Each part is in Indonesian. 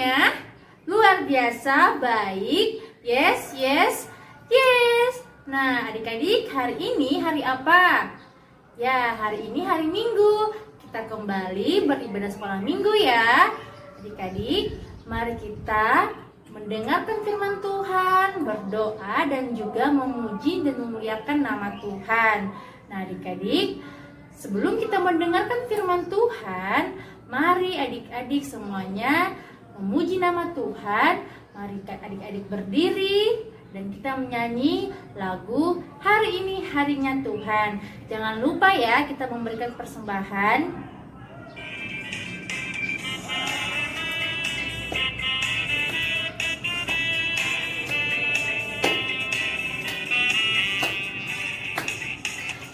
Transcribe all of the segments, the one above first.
semuanya? Luar biasa, baik. Yes, yes, yes. Nah, adik-adik, hari ini hari apa? Ya, hari ini hari Minggu. Kita kembali beribadah sekolah Minggu ya. Adik-adik, mari kita mendengarkan firman Tuhan, berdoa dan juga memuji dan memuliakan nama Tuhan. Nah, adik-adik, sebelum kita mendengarkan firman Tuhan, mari adik-adik semuanya memuji nama Tuhan. Mari adik-adik berdiri dan kita menyanyi lagu Hari Ini Harinya Tuhan. Jangan lupa ya, kita memberikan persembahan.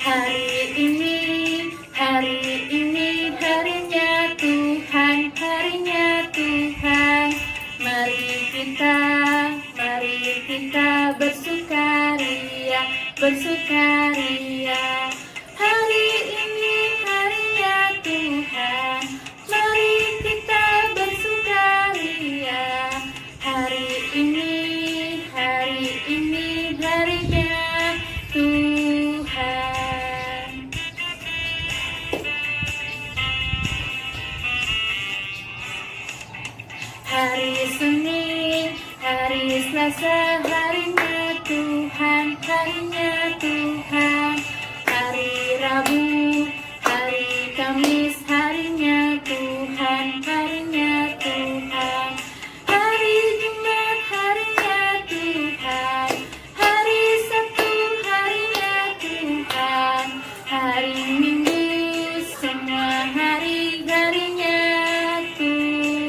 Hari ini harinya Tuhan, harinya Tuhan. Mari kita bersukaria, bersukaria. Hari ini harinya Tuhan, mari kita bersukaria. Hari ini harinya Tuhan. Hari Senin, hari Selasa, harinya Tuhan, harinya Tuhan. Hari Rabu, hari Kamis, harinya Tuhan, harinya Tuhan. Hari Jumat, harinya Tuhan. Hari Sabtu, harinya Tuhan. Hari Minggu, semua hari-harinya Tuhan.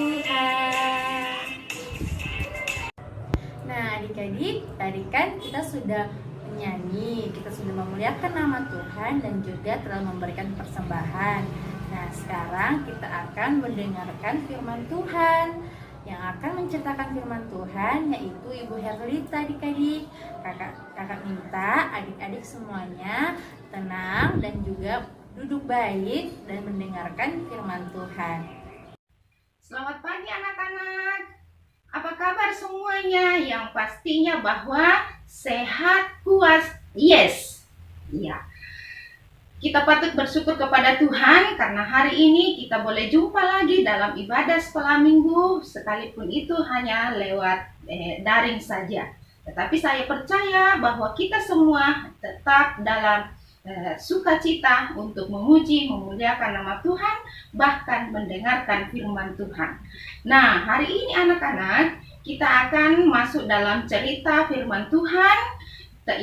Nah, adik-adik, tadi kan kita sudah menyanyi, kita sudah memuliakan nama Tuhan dan juga telah memberikan persembahan. Nah, sekarang kita akan mendengarkan firman Tuhan. Yang akan menceritakan firman Tuhan yaitu Ibu Herlita, adik-adik. Kakak minta adik-adik semuanya tenang dan juga duduk baik dan mendengarkan firman Tuhan. Selamat pagi anak-anak. Apa kabar semuanya? Yang pastinya bahwa sehat, puas, yes. Iya. Kita patut bersyukur kepada Tuhan karena hari ini kita boleh jumpa lagi dalam ibadah sekolah minggu, sekalipun itu hanya lewat daring saja. Tetapi saya percaya bahwa kita semua tetap dalam sukacita untuk memuji, memuliakan nama Tuhan, bahkan mendengarkan firman Tuhan. Nah, hari ini anak-anak, kita akan masuk dalam cerita firman Tuhan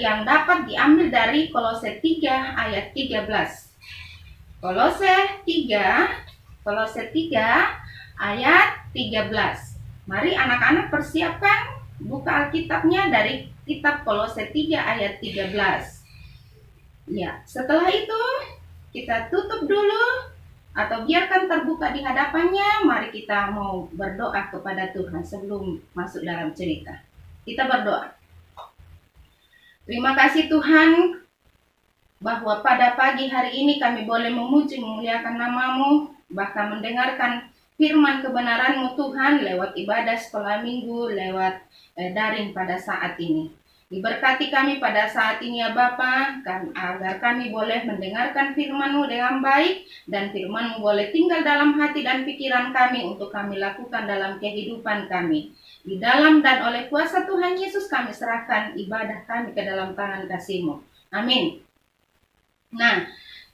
yang dapat diambil dari Kolose 3 ayat 13. Kolose 3 ayat 13. Mari anak-anak persiapkan buka Alkitabnya dari kitab Kolose 3 ayat 13. Ya, setelah itu kita tutup dulu atau biarkan terbuka di hadapannya. Mari kita mau berdoa kepada Tuhan sebelum masuk dalam cerita. Kita berdoa. Terima kasih Tuhan bahwa pada pagi hari ini kami boleh memuji memuliakan nama-Mu, bahkan mendengarkan firman kebenaran-Mu Tuhan lewat ibadah sekolah minggu, lewat daring pada saat ini. Diberkati kami pada saat ini ya Bapa, agar kami boleh mendengarkan firman-Mu dengan baik dan firman-Mu boleh tinggal dalam hati dan pikiran kami untuk kami lakukan dalam kehidupan kami. Di dalam dan oleh kuasa Tuhan Yesus kami serahkan ibadah kami ke dalam tangan kasih-Mu. Amin. Nah,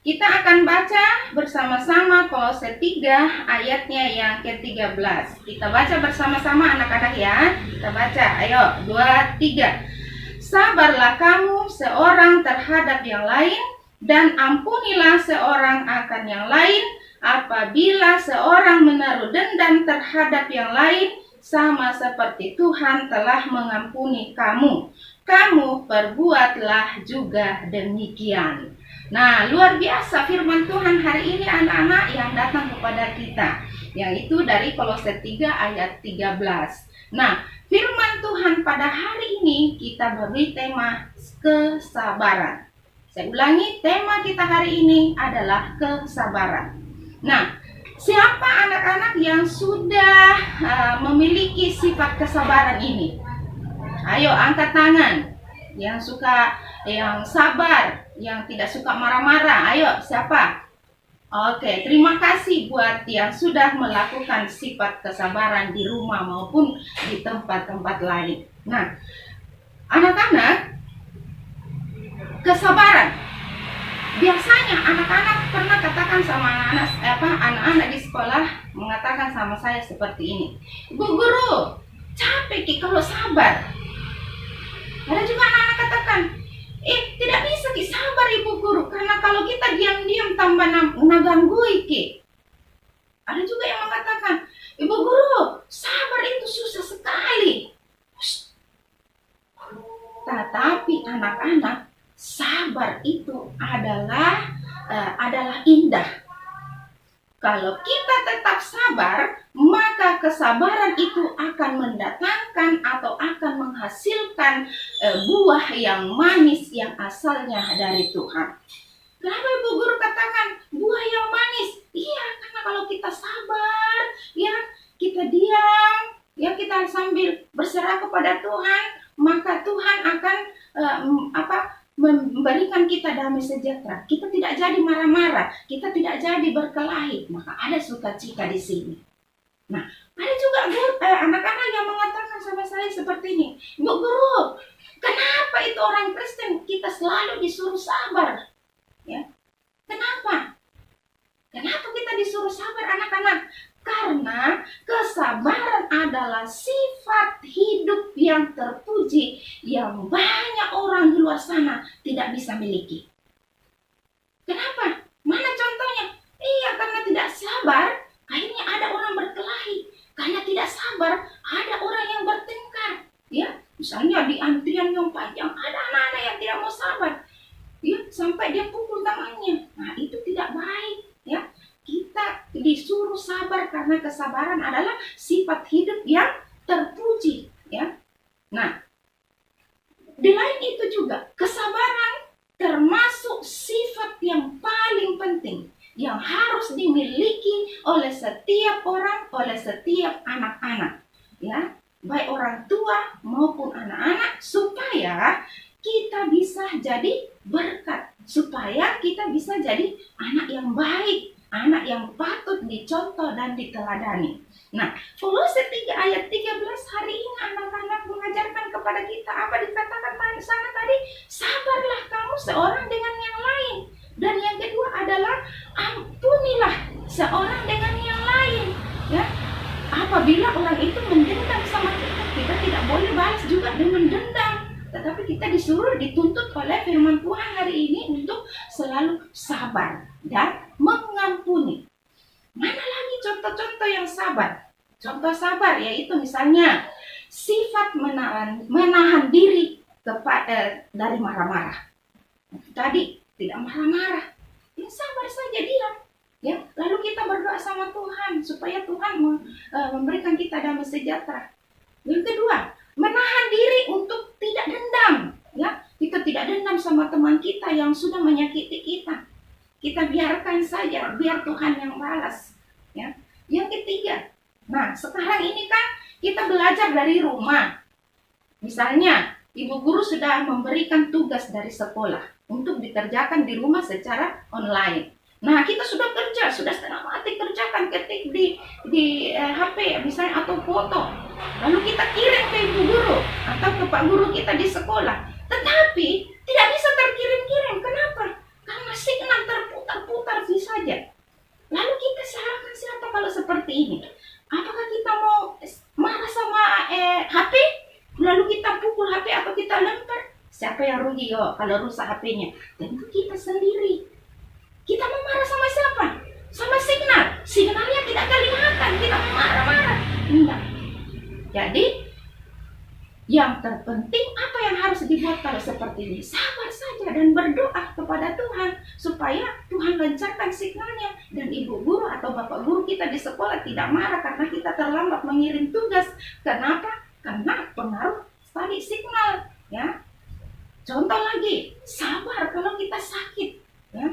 kita akan baca bersama-sama Kolose 3 ayatnya yang ke-13. Kita baca bersama-sama anak-anak ya. Kita baca, ayo, 2, 3. Sabarlah kamu seorang terhadap yang lain, dan ampunilah seorang akan yang lain. Apabila seorang menaruh dendam terhadap yang lain, sama seperti Tuhan telah mengampuni kamu, kamu perbuatlah juga demikian. Nah, luar biasa firman Tuhan hari ini anak-anak yang datang kepada kita, yaitu dari Kolose 3 ayat 13. Nah, firman Tuhan pada hari ini kita beri tema kesabaran. Saya ulangi, tema kita hari ini adalah kesabaran. Nah, Siapa anak-anak yang sudah memiliki sifat kesabaran ini? Ayo angkat tangan. Yang sabar, yang tidak suka marah-marah. Ayo, siapa? Oke, terima kasih buat yang sudah melakukan sifat kesabaran di rumah maupun di tempat-tempat lain. Nah, anak-anak, kesabaran. Biasanya anak-anak pernah katakan sama anak-anak di sekolah mengatakan sama saya seperti ini. Bu guru, capek Ki kalau sabar. Ada juga anak-anak katakan, tidak bisa Ki sabar Ibu guru, karena kalau kita diam-diam tambah naganggu Ki. Ada juga yang mengatakan, Ibu guru, sabar itu susah sekali. Tetapi anak-anak, sabar itu adalah indah. Kalau kita tetap sabar, maka kesabaran itu akan mendatangkan atau akan menghasilkan buah yang manis yang asalnya dari Tuhan. Kenapa Ibu guru katakan buah yang manis? Iya, karena kalau kita sabar, ya kita diam, ya kita sambil berserah kepada Tuhan, maka Tuhan akan memberikan kita damai sejahtera. Kita tidak jadi marah-marah, kita tidak jadi berkelahi, maka ada sukacita di sini. Nah, ada juga anak-anak yang mengatakan sama saya seperti ini, Bu guru, kenapa itu orang Kristen kita selalu disuruh sabar? Ya, kenapa? Kenapa kita disuruh sabar anak-anak? Karena kesabaran adalah sifat hidup yang terpuji yang banyak orang di luar sana tidak bisa miliki. Kenapa? Mana contohnya? Iya, karena tidak sabar, akhirnya ada orang berkelahi. Karena tidak sabar, ada orang yang bertengkar. Ya, misalnya di antrian yang panjang, ada anak-anak yang tidak mau sabar. Ya, sampai dia pukul tangannya. Nah, itu tidak baik. Ya, kita disuruh sabar karena kesabaran adalah sifat hidup yang terpuji, ya. Nah, di lain itu juga kesabaran termasuk sifat yang paling penting yang harus dimiliki oleh setiap orang, oleh setiap anak-anak, ya, baik orang tua maupun anak-anak, supaya kita bisa jadi berkat, supaya kita bisa jadi anak yang baik, anak yang patut dicontoh dan diteladani. Nah, Kolose 3 ayat 13 hari ini anak-anak mengajarkan kepada kita apa dikatakan sana tadi, sabarlah kamu seorang dengan yang lain. Dan yang kedua adalah ampunilah seorang dengan yang lain. Ya, apabila orang itu mendendam sama kita, kita tidak boleh balas juga dengan dendam. Tetapi kita disuruh, dituntut oleh firman Tuhan hari ini untuk selalu sabar dan mengampuni. Mana lagi contoh-contoh yang sabar? Contoh sabar yaitu misalnya sifat menahan diri dari marah-marah. Tadi tidak marah-marah, ya sabar saja diam. Ya, lalu kita berdoa sama Tuhan supaya Tuhan memberikan kita damai sejahtera. Yang kedua, menahan diri untuk tidak dendam, ya. Kita tidak dendam sama teman kita yang sudah menyakiti kita. Kita biarkan saja, biar Tuhan yang balas, ya. Yang ketiga, nah sekarang ini kan kita belajar dari rumah. Misalnya, ibu guru sudah memberikan tugas dari sekolah untuk dikerjakan di rumah secara online. Nah, kita sudah kerja, sudah setengah mati kerjakan, ketik di HP misalnya atau foto. Lalu kita kirim ke ibu guru atau ke pak guru kita di sekolah. Tetapi tidak bisa terkirim-kirim. Kenapa? Karena signal terputar-putar saja. Lalu kita salahkan siapa kalau seperti ini? Apakah kita mau marah sama HP? Lalu kita pukul HP atau kita lempar? Siapa yang rugi kalau rusak HP-nya? Tentu kita sendiri. Kita mau marah sama siapa? Sama signal. Signalnya tidak kelihatan. Kita mau marah-marah. Enggak. Jadi, yang terpenting apa yang harus dibuat kalau seperti ini? Sabar saja dan berdoa kepada Tuhan supaya Tuhan lancarkan signalnya. Dan ibu guru atau bapak guru kita di sekolah tidak marah karena kita terlambat mengirim tugas. Kenapa? Karena pengaruh tadi signal. Ya. Contoh lagi, sabar kalau kita sakit. Ya.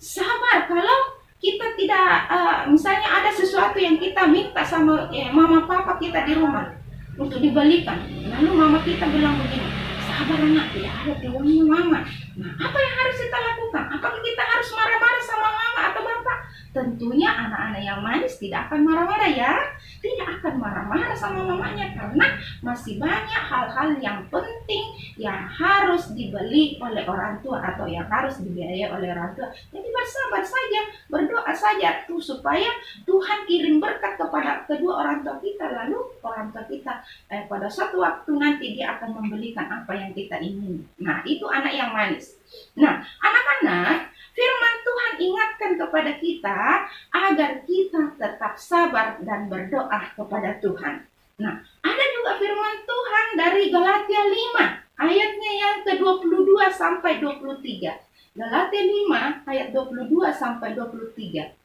Sabar kalau kita tidak, misalnya ada sesuatu yang kita minta sama mama papa kita di rumah untuk dibelikan, lalu mama kita bilang begini, sabar anak, tidak ada uangnya mama. Nah, apa yang harus kita lakukan? Apakah kita harus marah-marah sama mama atau bapak? Tentunya anak-anak yang manis tidak akan marah-marah ya. Tidak akan marah-marah sama mamanya, karena masih banyak hal-hal yang penting yang harus dibeli oleh orang tua atau yang harus dibiayai oleh orang tua. Jadi bersabar saja, berdoa saja tuh supaya Tuhan kirim berkat kepada kedua orang tua kita, lalu orang tua kita pada suatu waktu nanti dia akan membelikan apa yang kita ingin. Nah, itu anak yang manis. Nah, anak-anak, firman Tuhan ingatkan kepada kita agar kita tetap sabar dan berdoa kepada Tuhan. Nah, ada juga firman Tuhan dari Galatia 5 ayatnya yang ke-22 sampai 23. Galatia 5 ayat 22 sampai 23.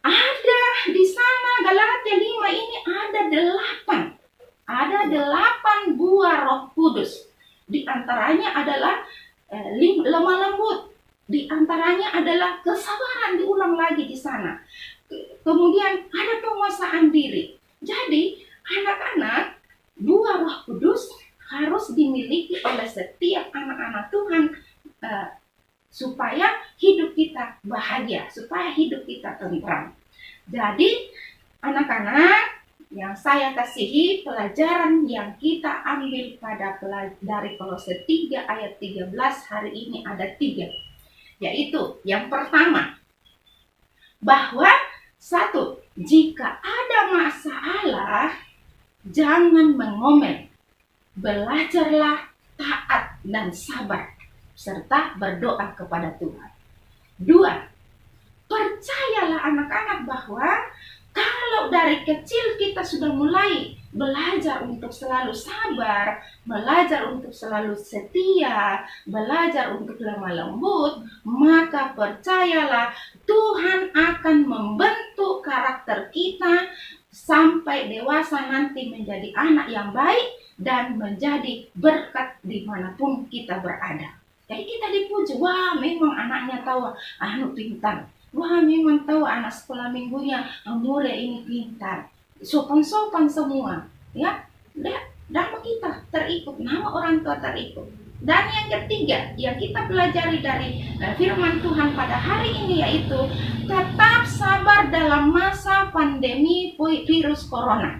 Ada di sana Galatia 5 ini ada 8 buah Roh Kudus. Di antaranya adalah lemah lembut. Di antaranya adalah kesabaran, diulang lagi di sana. Kemudian ada penguasaan diri. Jadi anak-anak, buah Roh Kudus harus dimiliki oleh setiap anak-anak Tuhan supaya hidup kita bahagia, supaya hidup kita tentram. Jadi anak-anak yang saya kasihi, pelajaran yang kita ambil dari Kolose 3 ayat 13 hari ini ada 3. Yaitu yang pertama, bahwa 1, jika ada masalah, jangan mengomel. Belajarlah taat dan sabar, serta berdoa kepada Tuhan. 2, percayalah anak-anak bahwa kalau dari kecil kita sudah mulai belajar untuk selalu sabar, belajar untuk selalu setia, belajar untuk lemah lembut, maka percayalah Tuhan akan membentuk karakter kita sampai dewasa nanti menjadi anak yang baik dan menjadi berkat dimanapun kita berada. Jadi kita dipuji, wah memang anaknya tahu, anu pintar. Wah memang tahu anak sekolah minggunya murid ini pintar, sopan-sopan semua, ya. Nama kita terikut, nama orang tua terikut. Dan yang ketiga yang kita pelajari dari firman Tuhan pada hari ini yaitu tetap sabar dalam masa pandemi virus corona.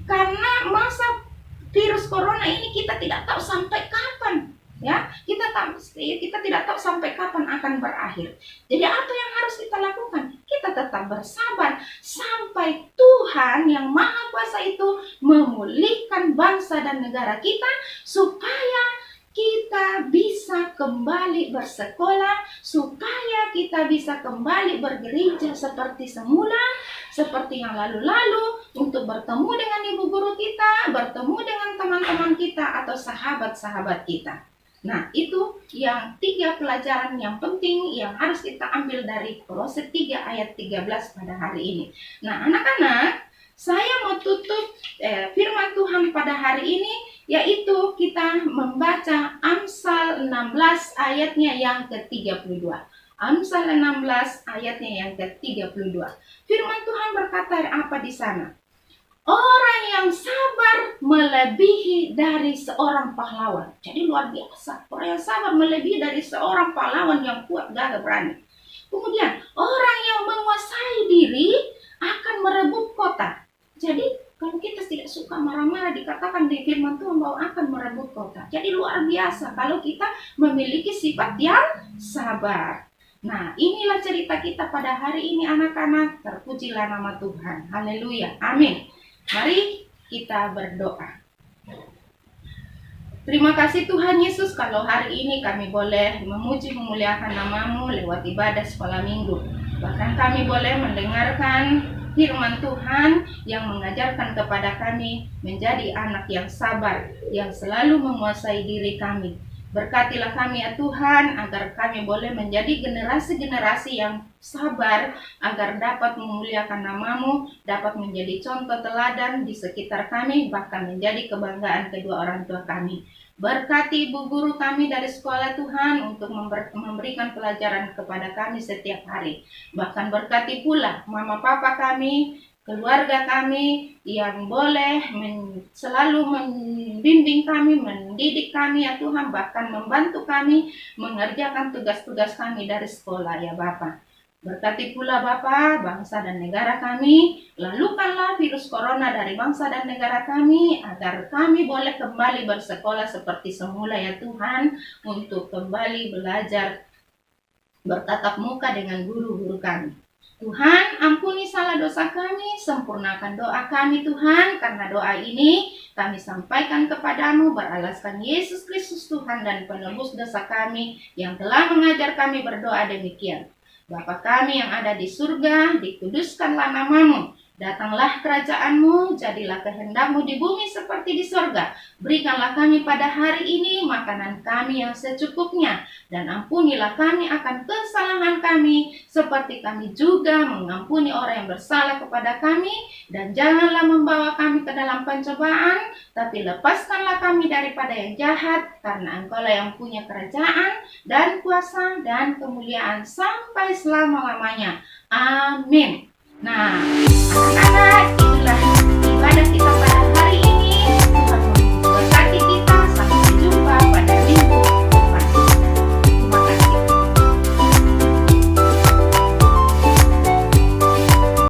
Karena masa virus corona ini kita tidak tahu sampai kapan. Ya, kita tidak tahu sampai kapan akan berakhir. Jadi apa yang harus kita lakukan? Kita tetap bersabar sampai Tuhan yang Maha Kuasa itu memulihkan bangsa dan negara kita supaya kita bisa kembali bersekolah, supaya kita bisa kembali bergereja seperti semula, seperti yang lalu-lalu, untuk bertemu dengan ibu guru kita, bertemu dengan teman-teman kita atau sahabat-sahabat kita. Nah, itu yang 3 pelajaran yang penting yang harus kita ambil dari Kolose 3 ayat 13 pada hari ini. Nah, anak-anak, saya mau tutup firman Tuhan pada hari ini, yaitu kita membaca Amsal 16 ayatnya yang ke-32. Amsal 16 ayatnya yang ke-32. Firman Tuhan berkata apa di sana? Orang yang sabar melebihi dari seorang pahlawan. Jadi luar biasa. Orang yang sabar melebihi dari seorang pahlawan yang kuat, gagah, berani. Kemudian, orang yang menguasai diri akan merebut kota. Jadi, kalau kita tidak suka marah-marah, dikatakan di firman Tuhan bahwa akan merebut kota. Jadi luar biasa kalau kita memiliki sifat yang sabar. Nah, inilah cerita kita pada hari ini anak-anak. Terpujilah nama Tuhan. Haleluya. Amin. Mari kita berdoa. Terima kasih Tuhan Yesus kalau hari ini kami boleh memuji memuliakan nama-Mu lewat ibadah sekolah minggu. Bahkan kami boleh mendengarkan firman Tuhan yang mengajarkan kepada kami menjadi anak yang sabar, yang selalu menguasai diri kami. Berkatilah kami ya Tuhan, agar kami boleh menjadi generasi-generasi yang sabar, agar dapat memuliakan nama-Mu, dapat menjadi contoh teladan di sekitar kami, bahkan menjadi kebanggaan kedua orang tua kami. Berkati ibu guru kami dari sekolah Tuhan untuk memberikan pelajaran kepada kami setiap hari. Bahkan berkati pula mama papa kami, keluarga kami yang boleh selalu membimbing kami, mendidik kami ya Tuhan, bahkan membantu kami mengerjakan tugas-tugas kami dari sekolah ya Bapa. Berkati pula Bapa bangsa dan negara kami, lalukanlah virus corona dari bangsa dan negara kami, agar kami boleh kembali bersekolah seperti semula ya Tuhan, untuk kembali belajar bertatap muka dengan guru-guru kami. Tuhan, ampuni salah dosa kami, sempurnakan doa kami Tuhan, karena doa ini kami sampaikan kepadamu beralaskan Yesus Kristus Tuhan dan penebus dosa kami yang telah mengajar kami berdoa demikian. Bapa kami yang ada di surga, dikuduskanlah namamu. Datanglah kerajaanmu, jadilah kehendakmu di bumi seperti di surga. Berikanlah kami pada hari ini makanan kami yang secukupnya, dan ampunilah kami akan kesalahan kami, seperti kami juga mengampuni orang yang bersalah kepada kami. Dan janganlah membawa kami ke dalam pencobaan, tapi lepaskanlah kami daripada yang jahat, karena Engkaulah yang punya kerajaan, dan kuasa, dan kemuliaan sampai selama-lamanya. Amin. Nah, anak-anak, itulah ibadah kita pada